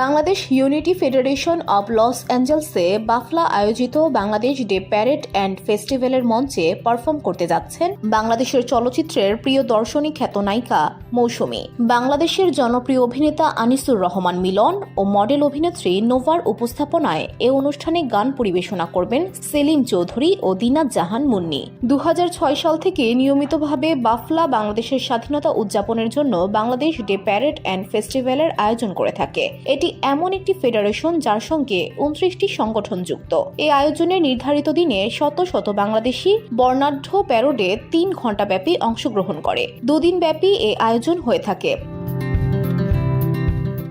Bangladesh unity federation of Los অ্যাঞ্জেলসে বাফলা আয়োজিত বাংলাদেশ ডে প্যারেড অ্যান্ড ফেস্টিভ্যালের মঞ্চে পারফর্ম করতে যাচ্ছেন বাংলাদেশের চলচ্চিত্রের প্রিয় দর্শনী খ্যাতনায়িকা মৌসুমী, বাংলাদেশের জনপ্রিয় অভিনেতা আনিসুর রহমান মিলন ও মডেল অভিনেত্রী নোভার উপস্থাপনায় এ অনুষ্ঠানে গান পরিবেশনা করবেন সেলিম চৌধুরী ও দিনাত জাহান মুন্নি। 2006 সাল থেকে নিয়মিতভাবে বাফলা বাংলাদেশের স্বাধীনতা উদযাপনের জন্য বাংলাদেশ ডে প্যারেড অ্যান্ড ফেস্টিভ্যালের আয়োজন করে থাকে। এটি এমন একটি ফেডারেশন যার সঙ্গে 29টি সংগঠন যুক্ত। এই আয়োজনের নির্ধারিত দিনে শত শত বাংলাদেশি বর্ণাঢ্য প্যারেডে 3 ঘণ্টা ব্যাপী অংশগ্রহণ করে। দুদিন ব্যাপী এই আয়োজন হয়ে থাকে।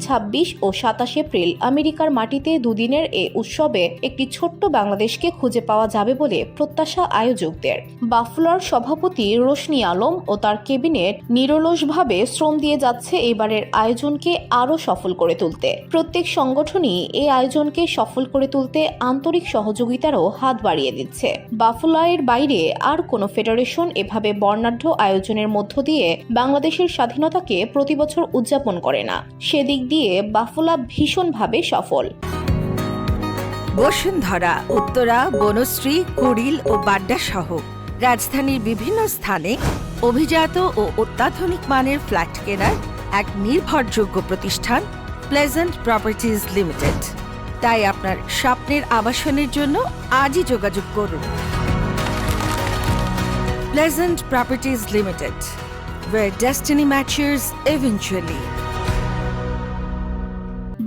26 ও 27 এপ্রিল আমেরিকার মাটিতে দুদিনের এই উৎসবে একটি ছোট্ট বাংলাদেশকে খুঁজে পাওয়া যাবে বলে প্রত্যাশা আয়োজকদের। বাফলার সভাপতি রোশনি আলম ও তার ক্যাবিনেট নিরলসভাবে শ্রম দিয়ে যাচ্ছে এবারের আয়োজনকে আরও সফল করে তুলতে। প্রত্যেক সংগঠনই এই আয়োজনকে সফল করে তুলতে আন্তরিক সহযোগিতারও হাত বাড়িয়ে দিচ্ছে। বাফলার বাইরে আর কোনো ফেডারেশন এভাবে বর্ণাঢ্য আয়োজনের মধ্য দিয়ে বাংলাদেশের স্বাধীনতাকে প্রতিবছর উদযাপন করে না। সেদিক দিয়ে বাফলা ভীষণভাবে সফল। বসুন্ধরা, উত্তরা, বনশ্রী, কুড়িল ও বাড্ডা সহ রাজধানীর বিভিন্ন স্থানে অভিজাত ও অত্যাধুনিক মানের ফ্ল্যাট কেনার এক নির্ভরযোগ্য প্রতিষ্ঠান প্লেজেন্ট প্রপার্টিজ লিমিটেড। তাই আপনার স্বপ্নের আবাসনের জন্য আজই যোগাযোগ করুন। Pleasant properties limited, where destiny matches eventually.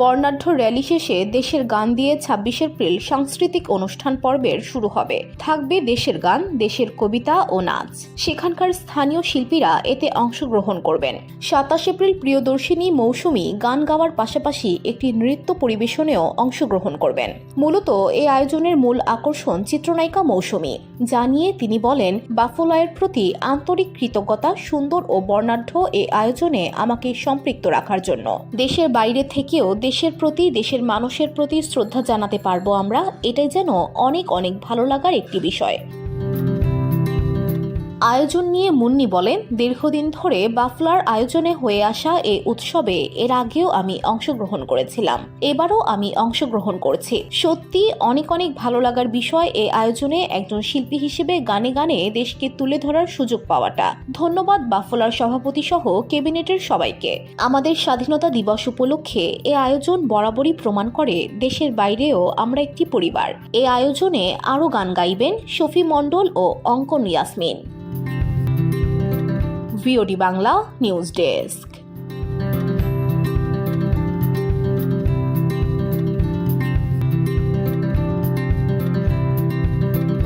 বর্ণাঢ্য র্যালি শেষে দেশের গান দিয়ে 26 এপ্রিল সাংস্কৃতিক অনুষ্ঠান পর্বের শুরু হবে। থাকবে দেশের গান, দেশের কবিতা ও নাচ। সেখানকার স্থানীয় শিল্পীরা এতে অংশগ্রহণ করবেন। 27 এপ্রিল প্রিয়দর্শিনী মৌসুমী গান গাওয়ার পাশাপাশি একটি নৃত্য পরিবেশনেও অংশগ্রহণ করবেন। মূলত এই আয়োজনের মূল আকর্ষণ চিত্রনায়িকা মৌসুমী। জানিয়ে তিনি বলেন, বাফলায়ের প্রতি আন্তরিক কৃতজ্ঞতা, সুন্দর ও বর্ণাঢ্য এই আয়োজনে আমাকে সম্পৃক্ত রাখার জন্য। দেশের বাইরে থেকেও দেশের প্রতি, দেশের মানুষের প্রতি শ্রদ্ধা জানাতে পারবো আমরা, এটাই যেন অনেক অনেক ভালো লাগার একটি বিষয়। আয়োজন নিয়ে মুন্নি বলেন, দীর্ঘদিন ধরে বাফলার আয়োজনে হয়ে আসা এই উৎসবে এর আগেও আমি অংশগ্রহণ করেছিলাম, এবারও আমি অংশগ্রহণ করছি। সত্যি অনেক অনেক ভালো লাগার বিষয় এই আয়োজনে একজন শিল্পী হিসেবে গানে গানে দেশকে তুলে ধরার সুযোগ পাওয়াটা। ধন্যবাদ বাফলার সভাপতি সহ ক্যাবিনেটের সবাইকে। আমাদের স্বাধীনতা দিবস উপলক্ষে এই আয়োজন বরাবরই প্রমাণ করে দেশের বাইরেও আমরা একটি পরিবার। এই আয়োজনে আরও গান গাইবেন শফি মণ্ডল ও অঙ্কন Yasmin. VOD Bangla news desk.